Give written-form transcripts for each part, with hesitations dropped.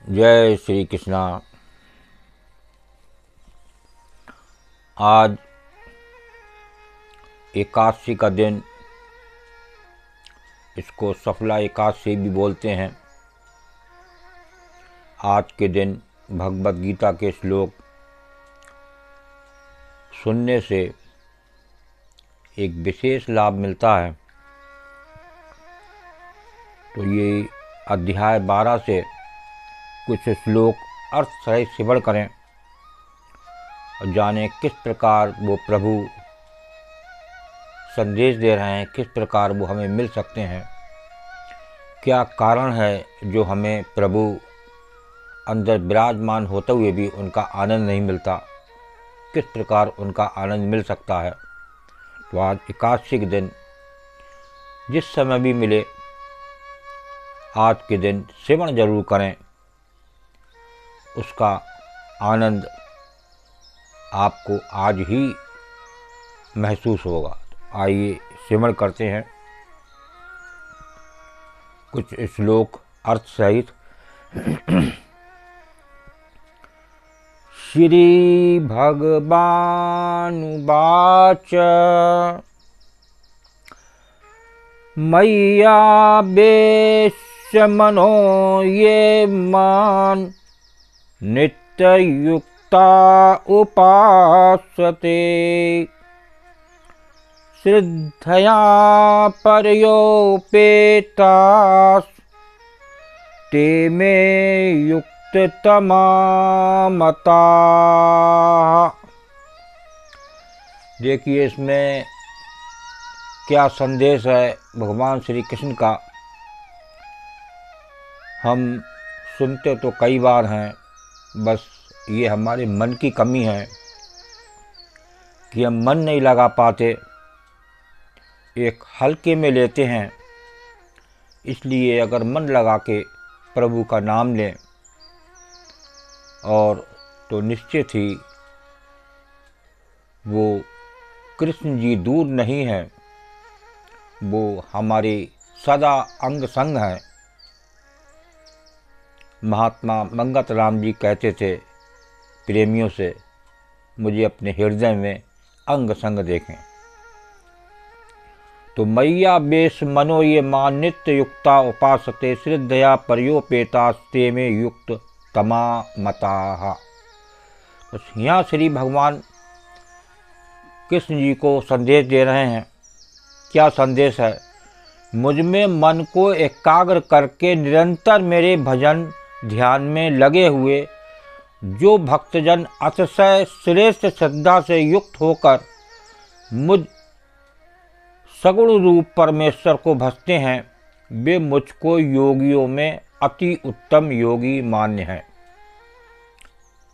जय श्री कृष्णा। आज एकादशी का दिन, इसको सफला एकादशी भी बोलते हैं। आज के दिन भगवद गीता के श्लोक सुनने से एक विशेष लाभ मिलता है। तो ये अध्याय 12 से कुछ श्लोक अर्थ सहित श्रवण करें और जानें किस प्रकार वो प्रभु संदेश दे रहे हैं, किस प्रकार वो हमें मिल सकते हैं, क्या कारण है जो हमें प्रभु अंदर विराजमान होते हुए भी उनका आनंद नहीं मिलता, किस प्रकार उनका आनंद मिल सकता है। तो आज एकादशी के दिन जिस समय भी मिले आज के दिन श्रवण जरूर करें, उसका आनंद आपको आज ही महसूस होगा। आइए श्रवण करते हैं कुछ श्लोक अर्थ सहित। श्री भगवानुवाच मय्यावेश्य मनो ये मान् नित्ययुक्ता उपासते श्रद्धया पर्योपेतास् ते मे युक्ततमा मताः। देखिए इसमें क्या संदेश है भगवान श्री कृष्ण का। हम सुनते तो कई बार हैं, बस ये हमारे मन की कमी है कि हम मन नहीं लगा पाते, एक हल्के में लेते हैं। इसलिए अगर मन लगा के प्रभु का नाम लें और तो निश्चित ही वो कृष्ण जी दूर नहीं हैं, वो हमारे सदा अंग संग हैं। महात्मा मंगत राम जी कहते थे प्रेमियों से, मुझे अपने हृदय में अंग संग देखें। तो मय्यावेश मनो ये मान नित्य युक्ता उपासते श्रद्धया पर्योपेतास्ते में युक्त तमा मताः। तो यहाँ श्री भगवान कृष्ण जी को संदेश दे रहे हैं। क्या संदेश है? मुझ में मन को एकाग्र करके निरंतर मेरे भजन ध्यान में लगे हुए जो भक्तजन अतिशय श्रेष्ठ श्रद्धा से युक्त होकर मुझ सगुण रूप परमेश्वर को भजते हैं, वे मुझको योगियों में अति उत्तम योगी मान्य हैं।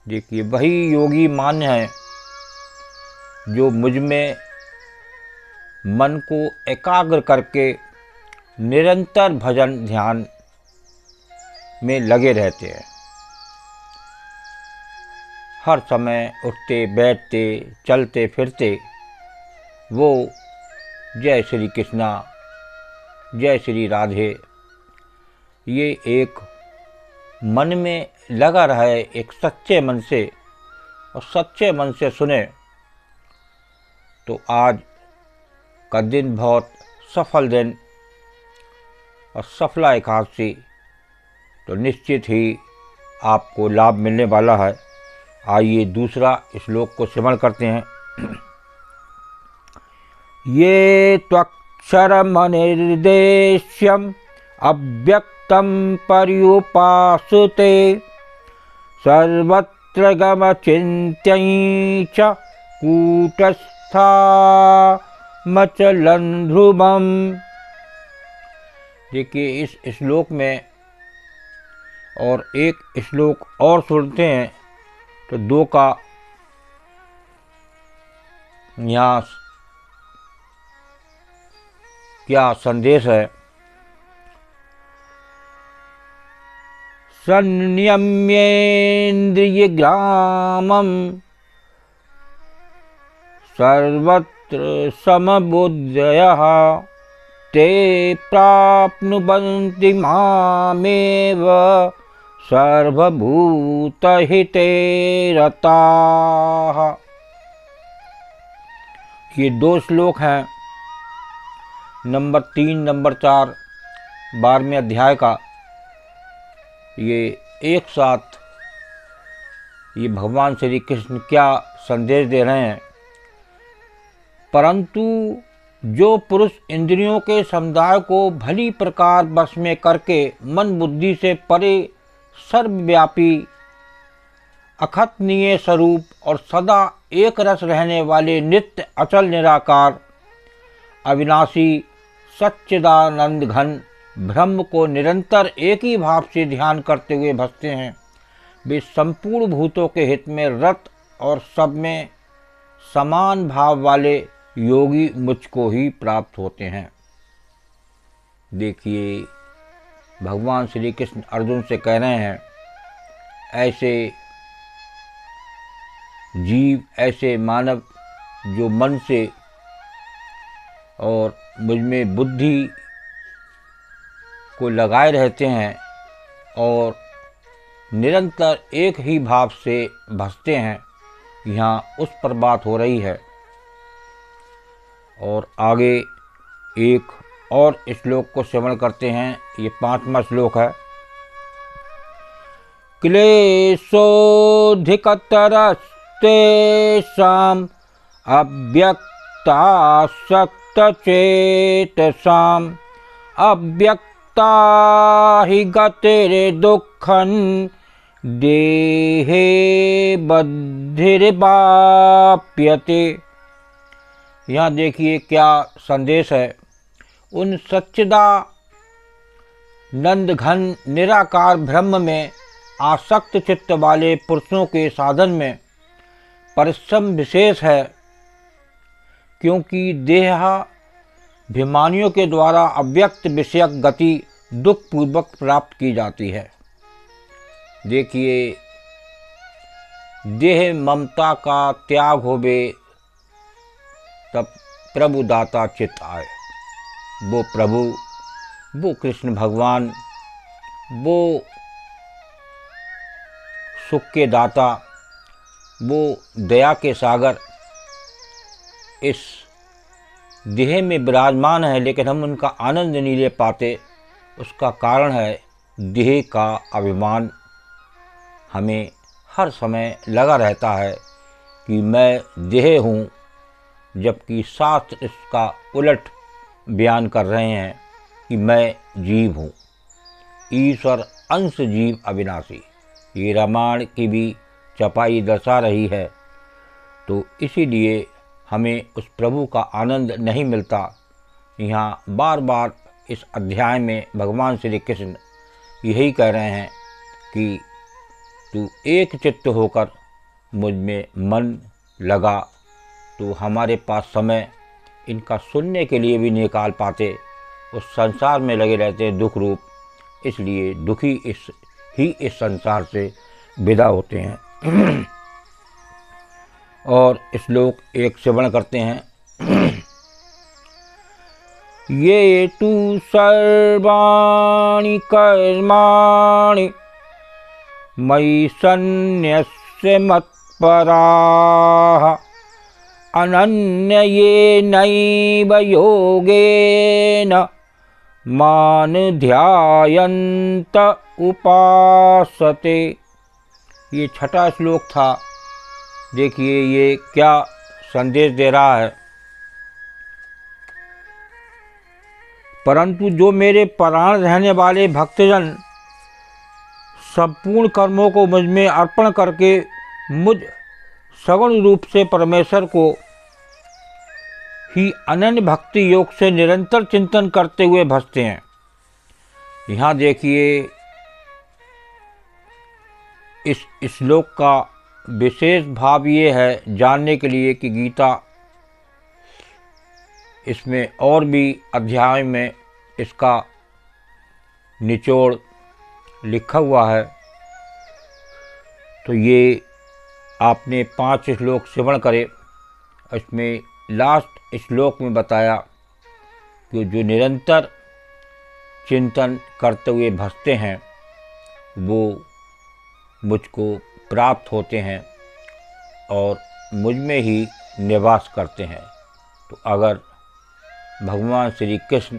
देखिए वही योगी मान्य है जो मुझ में मन को एकाग्र करके निरंतर भजन ध्यान में लगे रहते हैं। हर समय उठते बैठते चलते फिरते वो जय श्री कृष्णा जय श्री राधे ये एक मन में लगा रहे, एक सच्चे मन से, और सच्चे मन से सुने तो आज का दिन बहुत सफल दिन और सफला एकादशी तो निश्चित ही आपको लाभ मिलने वाला है। आइए दूसरा श्लोक को श्रवण करते हैं। ये त्वक्षरमनिर्देश्यम् अव्यक्तं पर्युपासते सर्वत्र गमचिन्त्यं च कूटस्थामचलं ध्रुवम्। देखिए इस श्लोक में और एक श्लोक और सुनते हैं तो दो का यहाँ क्या संदेश है। संयम्येन्द्रियग्रामं सर्वत्र समबुद्धयः ते प्राप्नुवन्ति मामेव सर्वभूतहिते रताः। ये 2 श्लोक हैं, नंबर 3, नंबर 4, 12वें अध्याय का। ये एक साथ ये भगवान श्री कृष्ण क्या संदेश दे रहे हैं। परंतु जो पुरुष इंद्रियों के समुदाय को भली प्रकार वश में करके मन बुद्धि से परे सर्वव्यापी अखत्नीय स्वरूप और सदा एक रस रहने वाले नित्य अचल निराकार अविनाशी सच्चिदानंद घन ब्रह्म को निरंतर एक ही भाव से ध्यान करते हुए भजते हैं, वे संपूर्ण भूतों के हित में रत और सब में समान भाव वाले योगी मुझको ही प्राप्त होते हैं। देखिए, भगवान श्री कृष्ण अर्जुन से कह रहे हैं, ऐसे जीव, ऐसे मानव जो मन से और मुझ में बुद्धि को लगाए रहते हैं और निरंतर एक ही भाव से भजते हैं, यहाँ उस पर बात हो रही है। और आगे एक और श्लोक को श्रवण करते हैं। ये 5वां श्लोक है। क्लेशोऽधिकतरस्तेषाम् अव्यक्तासक्तचेतसाम् अव्यक्ता हि गतिर्दुःखं देहे बद्धिर्वाप्यते। यहाँ देखिए क्या संदेश है। उन सच्चिदानंद घन निराकार ब्रह्म में आसक्त चित्त वाले पुरुषों के साधन में परिश्रम विशेष है, क्योंकि देहाभिमानियों के द्वारा अव्यक्त विषयक गति दुख पूर्वक प्राप्त की जाती है। देखिए, देह ममता का त्याग होवे तब प्रभु दाता चित्त आए। वो प्रभु, वो कृष्ण भगवान, वो सुख के दाता, वो दया के सागर इस देह में विराजमान है, लेकिन हम उनका आनंद नहीं ले पाते। उसका कारण है देह का अभिमान। हमें हर समय लगा रहता है कि मैं देह हूँ, जबकि शास्त्र इसका उलट बयान कर रहे हैं कि मैं जीव हूँ, ईश्वर अंश जीव अविनाशी। ये रामायण की भी चपाई दर्शा रही है। तो इसीलिए हमें उस प्रभु का आनंद नहीं मिलता। यहाँ बार बार इस अध्याय में भगवान श्री कृष्ण यही कह रहे हैं कि तू एक चित्त होकर मुझ में मन लगा, तो हमारे पास समय इनका सुनने के लिए भी निकाल पाते। उस संसार में लगे रहते दुख रूप, इसलिए दुखी इस संसार से विदा होते हैं। और श्लोक 1 श्रवण करते हैं। ये तु सर्वाणि कर्माणि मयि सन्न्यस्य मत्पराः अनन्येनैव योगेन मान् ध्यायन्त उपासते। ये 6वां श्लोक था। देखिए ये क्या संदेश दे रहा है। परंतु जो मेरे प्राण रहने वाले भक्तजन संपूर्ण कर्मों को मुझ में अर्पण करके मुझ सगुण रूप से परमेश्वर को ही अनन्य भक्ति योग से निरंतर चिंतन करते हुए भजते हैं। यहाँ देखिए इस श्लोक का विशेष भाव ये है जानने के लिए कि गीता इसमें और भी अध्याय में इसका निचोड़ लिखा हुआ है। तो ये आपने 5 श्लोक श्रवण करे। इसमें लास्ट श्लोक में बताया कि जो निरंतर चिंतन करते हुए भजते हैं वो मुझको प्राप्त होते हैं और मुझ में ही निवास करते हैं। तो अगर भगवान श्री कृष्ण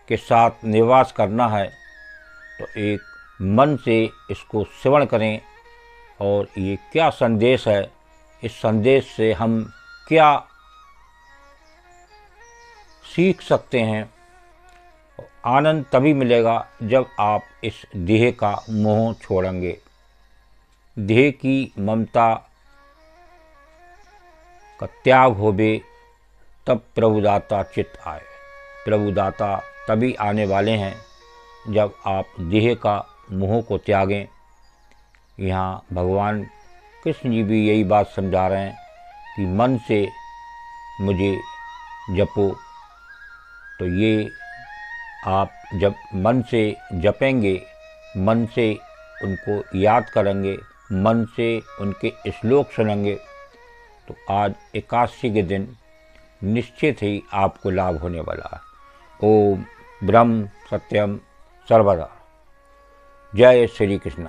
के साथ निवास करना है तो एक मन से इसको श्रवण करें। और ये क्या संदेश है, इस संदेश से हम क्या सीख सकते हैं। आनंद तभी मिलेगा जब आप इस देह का मोह छोड़ेंगे। देह की ममता का त्याग होवे तब प्रभुदाता चित्त आए। प्रभुदाता तभी आने वाले हैं जब आप देह का मोह को त्यागें। यहाँ भगवान कृष्ण जी भी यही बात समझा रहे हैं कि मन से मुझे जपो। तो ये आप जब मन से जपेंगे, मन से उनको याद करेंगे, मन से उनके श्लोक सुनेंगे, तो आज एकादशी के दिन निश्चित ही आपको लाभ होने वाला है। ओम ब्रह्म सत्यम सर्वदा। जय श्री कृष्ण।